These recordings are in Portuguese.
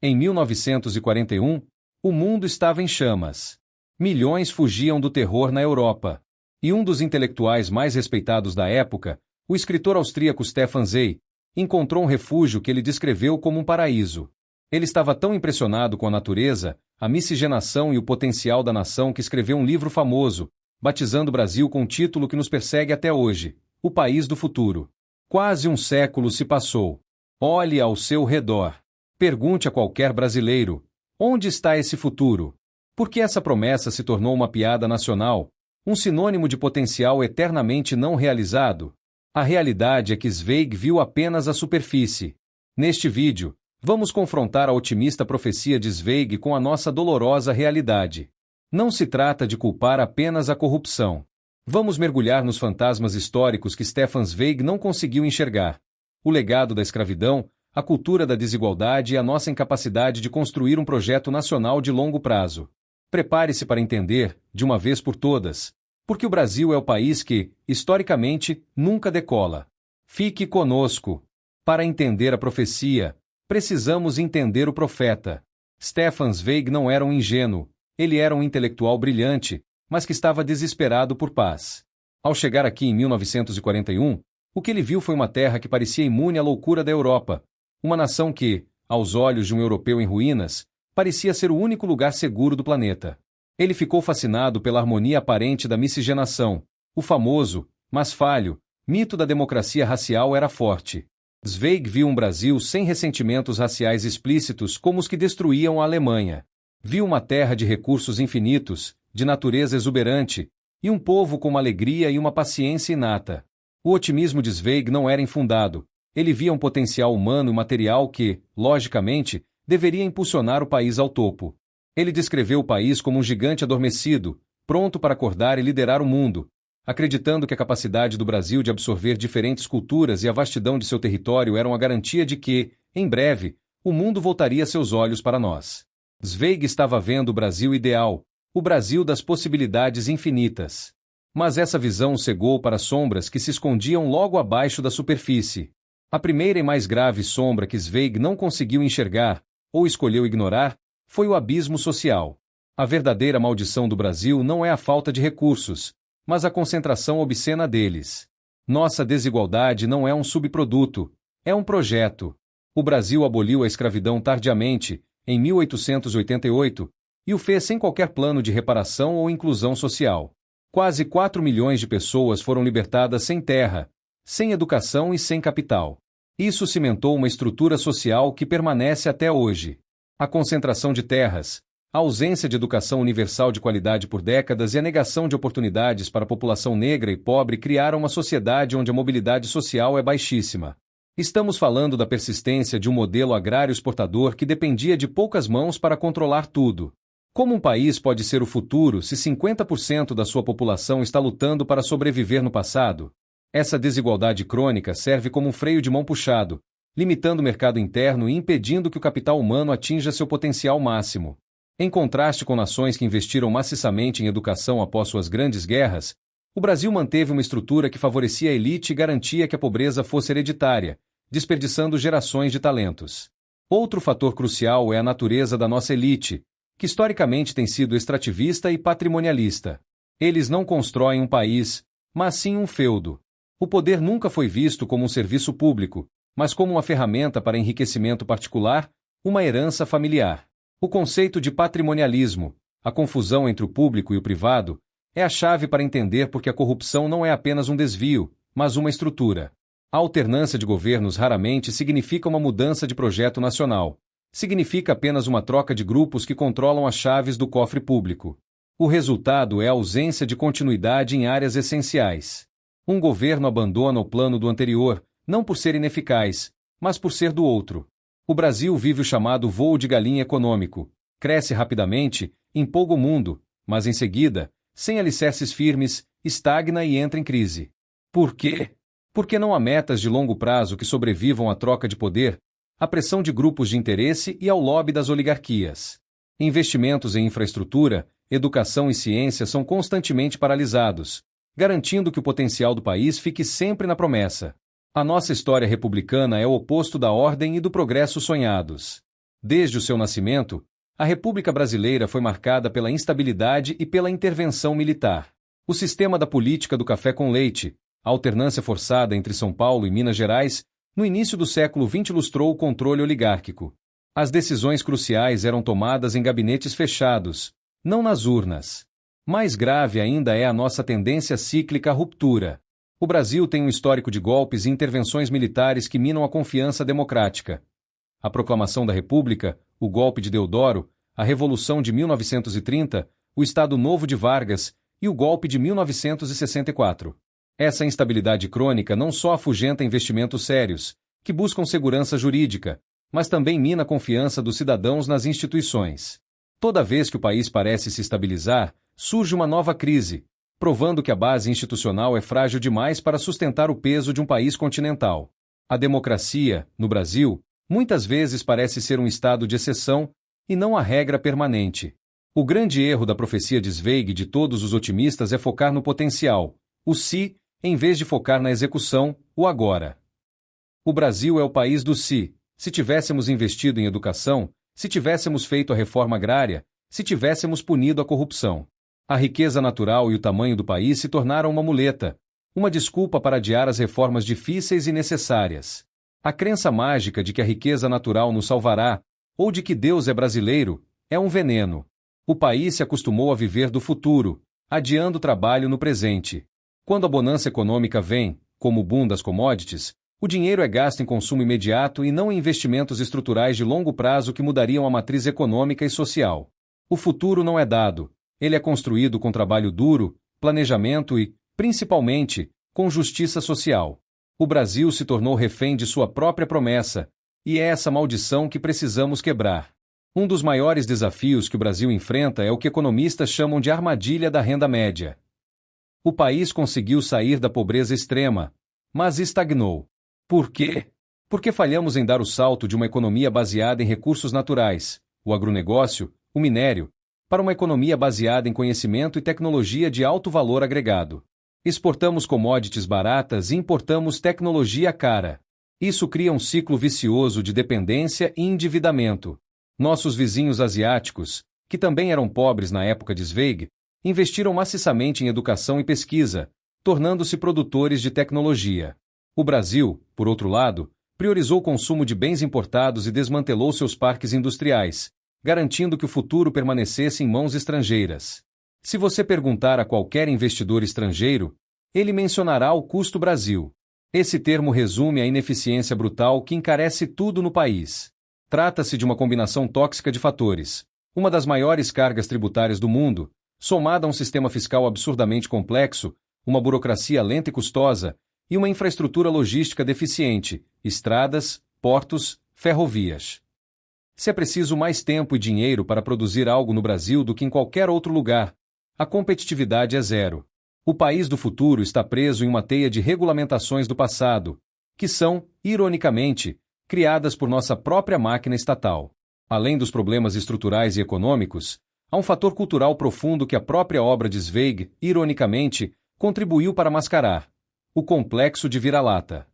Em 1941, o mundo estava em chamas. Milhões fugiam do terror na Europa. E um dos intelectuais mais respeitados da época, o escritor austríaco Stefan Zweig, encontrou um refúgio que ele descreveu como um paraíso. Ele estava tão impressionado com a natureza, a miscigenação e o potencial da nação que escreveu um livro famoso, batizando o Brasil com um título que nos persegue até hoje: O País do Futuro. Quase um século se passou. Olhe ao seu redor. Pergunte a qualquer brasileiro: onde está esse futuro? Por que essa promessa se tornou uma piada nacional, um sinônimo de potencial eternamente não realizado? A realidade é que Zweig viu apenas a superfície. Neste vídeo, vamos confrontar a otimista profecia de Zweig com a nossa dolorosa realidade. Não se trata de culpar apenas a corrupção. Vamos mergulhar nos fantasmas históricos que Stefan Zweig não conseguiu enxergar: o legado da escravidão, a cultura da desigualdade e a nossa incapacidade de construir um projeto nacional de longo prazo. Prepare-se para entender, de uma vez por todas, porque o Brasil é o país que, historicamente, nunca decola. Fique conosco. Para entender a profecia, precisamos entender o profeta. Stefan Zweig não era um ingênuo, ele era um intelectual brilhante, mas que estava desesperado por paz. Ao chegar aqui em 1941, o que ele viu foi uma terra que parecia imune à loucura da Europa, uma nação que, aos olhos de um europeu em ruínas, parecia ser o único lugar seguro do planeta. Ele ficou fascinado pela harmonia aparente da miscigenação. O famoso, mas falho, mito da democracia racial era forte. Zweig viu um Brasil sem ressentimentos raciais explícitos como os que destruíam a Alemanha. Viu uma terra de recursos infinitos, de natureza exuberante, e um povo com uma alegria e uma paciência inata. O otimismo de Zweig não era infundado. Ele via um potencial humano e material que, logicamente, deveria impulsionar o país ao topo. Ele descreveu o país como um gigante adormecido, pronto para acordar e liderar o mundo, acreditando que a capacidade do Brasil de absorver diferentes culturas e a vastidão de seu território eram a garantia de que, em breve, o mundo voltaria seus olhos para nós. Zweig estava vendo o Brasil ideal, o Brasil das possibilidades infinitas. Mas essa visão o cegou para sombras que se escondiam logo abaixo da superfície. A primeira e mais grave sombra que Zweig não conseguiu enxergar, ou escolheu ignorar, foi o abismo social. A verdadeira maldição do Brasil não é a falta de recursos, mas a concentração obscena deles. Nossa desigualdade não é um subproduto, é um projeto. O Brasil aboliu a escravidão tardiamente, em 1888, e o fez sem qualquer plano de reparação ou inclusão social. Quase 4 milhões de pessoas foram libertadas sem terra, sem educação e sem capital. Isso cimentou uma estrutura social que permanece até hoje. A concentração de terras, a ausência de educação universal de qualidade por décadas e a negação de oportunidades para a população negra e pobre criaram uma sociedade onde a mobilidade social é baixíssima. Estamos falando da persistência de um modelo agrário exportador que dependia de poucas mãos para controlar tudo. Como um país pode ser o futuro se 50% da sua população está lutando para sobreviver no passado? Essa desigualdade crônica serve como um freio de mão puxado, limitando o mercado interno e impedindo que o capital humano atinja seu potencial máximo. Em contraste com nações que investiram maciçamente em educação após suas grandes guerras, o Brasil manteve uma estrutura que favorecia a elite e garantia que a pobreza fosse hereditária, desperdiçando gerações de talentos. Outro fator crucial é a natureza da nossa elite, que historicamente tem sido extrativista e patrimonialista. Eles não constroem um país, mas sim um feudo. O poder nunca foi visto como um serviço público, mas como uma ferramenta para enriquecimento particular, uma herança familiar. O conceito de patrimonialismo, a confusão entre o público e o privado, é a chave para entender por que a corrupção não é apenas um desvio, mas uma estrutura. A alternância de governos raramente significa uma mudança de projeto nacional. Significa apenas uma troca de grupos que controlam as chaves do cofre público. O resultado é a ausência de continuidade em áreas essenciais. Um governo abandona o plano do anterior, não por ser ineficaz, mas por ser do outro. O Brasil vive o chamado voo de galinha econômico. Cresce rapidamente, empolga o mundo, mas em seguida, sem alicerces firmes, estagna e entra em crise. Por quê? Porque não há metas de longo prazo que sobrevivam à troca de poder, à pressão de grupos de interesse e ao lobby das oligarquias. Investimentos em infraestrutura, educação e ciência são constantemente paralisados, garantindo que o potencial do país fique sempre na promessa. A nossa história republicana é o oposto da ordem e do progresso sonhados. Desde o seu nascimento, a República Brasileira foi marcada pela instabilidade e pela intervenção militar. O sistema da política do café com leite, a alternância forçada entre São Paulo e Minas Gerais, no início do século XX ilustrou o controle oligárquico. As decisões cruciais eram tomadas em gabinetes fechados, não nas urnas. Mais grave ainda é a nossa tendência cíclica à ruptura. O Brasil tem um histórico de golpes e intervenções militares que minam a confiança democrática. A proclamação da República, o golpe de Deodoro, a Revolução de 1930, o Estado Novo de Vargas e o golpe de 1964. Essa instabilidade crônica não só afugenta investimentos sérios, que buscam segurança jurídica, mas também mina a confiança dos cidadãos nas instituições. Toda vez que o país parece se estabilizar, surge uma nova crise, provando que a base institucional é frágil demais para sustentar o peso de um país continental. A democracia, no Brasil, muitas vezes parece ser um estado de exceção e não a regra permanente. O grande erro da profecia de Zweig de todos os otimistas é focar no potencial, o se, em vez de focar na execução, o agora. O Brasil é o país do se. Se tivéssemos investido em educação, se tivéssemos feito a reforma agrária, se tivéssemos punido a corrupção. A riqueza natural e o tamanho do país se tornaram uma muleta, uma desculpa para adiar as reformas difíceis e necessárias. A crença mágica de que a riqueza natural nos salvará, ou de que Deus é brasileiro, é um veneno. O país se acostumou a viver do futuro, adiando o trabalho no presente. Quando a bonança econômica vem, como o boom das commodities, o dinheiro é gasto em consumo imediato e não em investimentos estruturais de longo prazo que mudariam a matriz econômica e social. O futuro não é dado, ele é construído com trabalho duro, planejamento e, principalmente, com justiça social. O Brasil se tornou refém de sua própria promessa, e é essa maldição que precisamos quebrar. Um dos maiores desafios que o Brasil enfrenta é o que economistas chamam de armadilha da renda média. O país conseguiu sair da pobreza extrema, mas estagnou. Por quê? Porque falhamos em dar o salto de uma economia baseada em recursos naturais, o agronegócio, o minério, para uma economia baseada em conhecimento e tecnologia de alto valor agregado. Exportamos commodities baratas e importamos tecnologia cara. Isso cria um ciclo vicioso de dependência e endividamento. Nossos vizinhos asiáticos, que também eram pobres na época de Zweig, investiram maciçamente em educação e pesquisa, tornando-se produtores de tecnologia. O Brasil, por outro lado, priorizou o consumo de bens importados e desmantelou seus parques industriais, garantindo que o futuro permanecesse em mãos estrangeiras. Se você perguntar a qualquer investidor estrangeiro, ele mencionará o custo Brasil. Esse termo resume a ineficiência brutal que encarece tudo no país. Trata-se de uma combinação tóxica de fatores, uma das maiores cargas tributárias do mundo, somada a um sistema fiscal absurdamente complexo, uma burocracia lenta e custosa, e uma infraestrutura logística deficiente, estradas, portos, ferrovias. Se é preciso mais tempo e dinheiro para produzir algo no Brasil do que em qualquer outro lugar, a competitividade é zero. O país do futuro está preso em uma teia de regulamentações do passado, que são, ironicamente, criadas por nossa própria máquina estatal. Além dos problemas estruturais e econômicos, há um fator cultural profundo que a própria obra de Zweig, ironicamente, contribuiu para mascarar: o complexo de vira-lata.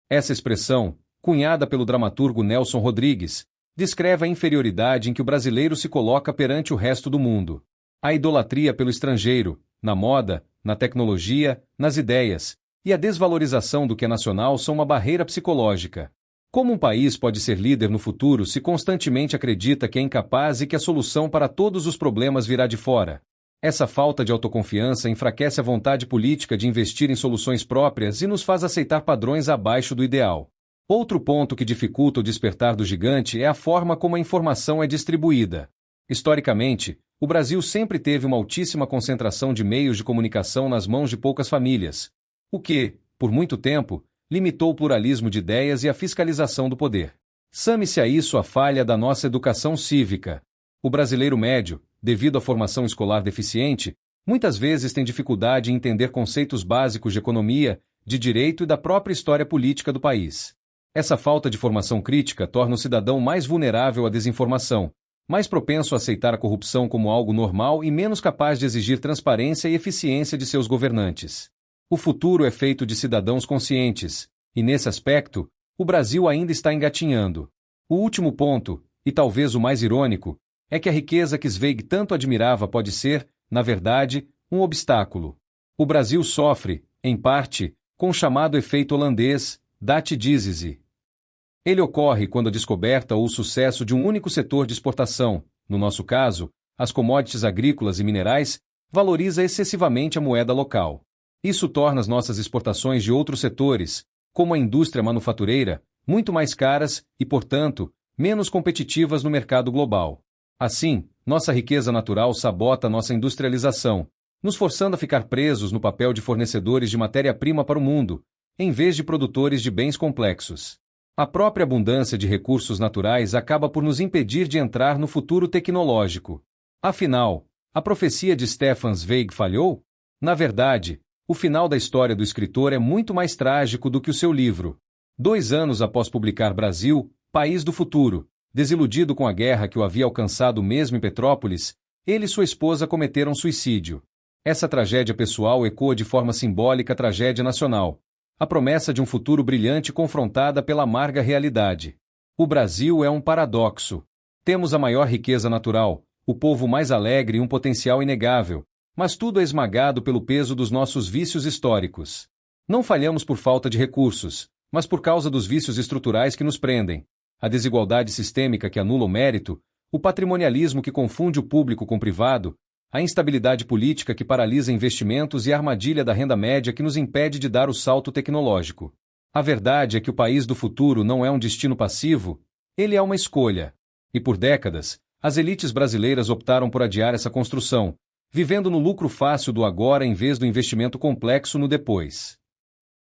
Essa expressão, cunhada pelo dramaturgo Nelson Rodrigues, descreve a inferioridade em que o brasileiro se coloca perante o resto do mundo. A idolatria pelo estrangeiro, na moda, na tecnologia, nas ideias, e a desvalorização do que é nacional são uma barreira psicológica. Como um país pode ser líder no futuro se constantemente acredita que é incapaz e que a solução para todos os problemas virá de fora? Essa falta de autoconfiança enfraquece a vontade política de investir em soluções próprias e nos faz aceitar padrões abaixo do ideal. Outro ponto que dificulta o despertar do gigante é a forma como a informação é distribuída. Historicamente, o Brasil sempre teve uma altíssima concentração de meios de comunicação nas mãos de poucas famílias, o que, por muito tempo, limitou o pluralismo de ideias e a fiscalização do poder. Some-se a isso a falha da nossa educação cívica. O brasileiro médio, devido à formação escolar deficiente, muitas vezes tem dificuldade em entender conceitos básicos de economia, de direito e da própria história política do país. Essa falta de formação crítica torna o cidadão mais vulnerável à desinformação, mais propenso a aceitar a corrupção como algo normal e menos capaz de exigir transparência e eficiência de seus governantes. O futuro é feito de cidadãos conscientes, e nesse aspecto, o Brasil ainda está engatinhando. O último ponto, E talvez o mais irônico é que a riqueza que Zweig tanto admirava pode ser, na verdade, um obstáculo. O Brasil sofre, em parte, com o chamado efeito holandês, dat diesese. Ele ocorre quando a descoberta ou o sucesso de um único setor de exportação, no nosso caso, as commodities agrícolas e minerais, valoriza excessivamente a moeda local. Isso torna as nossas exportações de outros setores, como a indústria manufatureira, muito mais caras e, portanto, menos competitivas no mercado global. Assim, nossa riqueza natural sabota nossa industrialização, nos forçando a ficar presos no papel de fornecedores de matéria-prima para o mundo, em vez de produtores de bens complexos. A própria abundância de recursos naturais acaba por nos impedir de entrar no futuro tecnológico. Afinal, a profecia de Stefan Zweig falhou? Na verdade, o final da história do escritor é muito mais trágico do que o seu livro. 2 anos após publicar Brasil, País do Futuro, desiludido com a guerra que o havia alcançado mesmo em Petrópolis, ele e sua esposa cometeram suicídio. Essa tragédia pessoal ecoa de forma simbólica a tragédia nacional, a promessa de um futuro brilhante confrontada pela amarga realidade. O Brasil é um paradoxo. Temos a maior riqueza natural, o povo mais alegre e um potencial inegável, mas tudo é esmagado pelo peso dos nossos vícios históricos. Não falhamos por falta de recursos, mas por causa dos vícios estruturais que nos prendem. A desigualdade sistêmica que anula o mérito, o patrimonialismo que confunde o público com o privado, a instabilidade política que paralisa investimentos e a armadilha da renda média que nos impede de dar o salto tecnológico. A verdade é que o país do futuro não é um destino passivo, ele é uma escolha. E por décadas, as elites brasileiras optaram por adiar essa construção, vivendo no lucro fácil do agora em vez do investimento complexo no depois.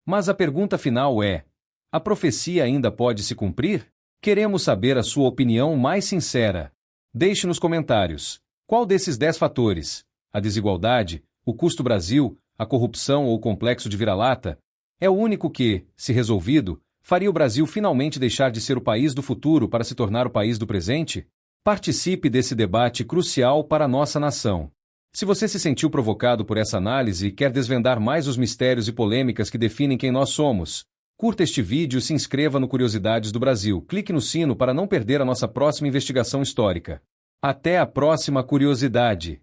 Mas a pergunta final é: a profecia ainda pode se cumprir? Queremos saber a sua opinião mais sincera. Deixe nos comentários. Qual desses 10 fatores, a desigualdade, o custo Brasil, a corrupção ou o complexo de vira-lata, é o único que, se resolvido, faria o Brasil finalmente deixar de ser o país do futuro para se tornar o país do presente? Participe desse debate crucial para a nossa nação. Se você se sentiu provocado por essa análise e quer desvendar mais os mistérios e polêmicas que definem quem nós somos, curta este vídeo e se inscreva no Curiosidades do Brasil. Clique no sino para não perder a nossa próxima investigação histórica. Até a próxima curiosidade!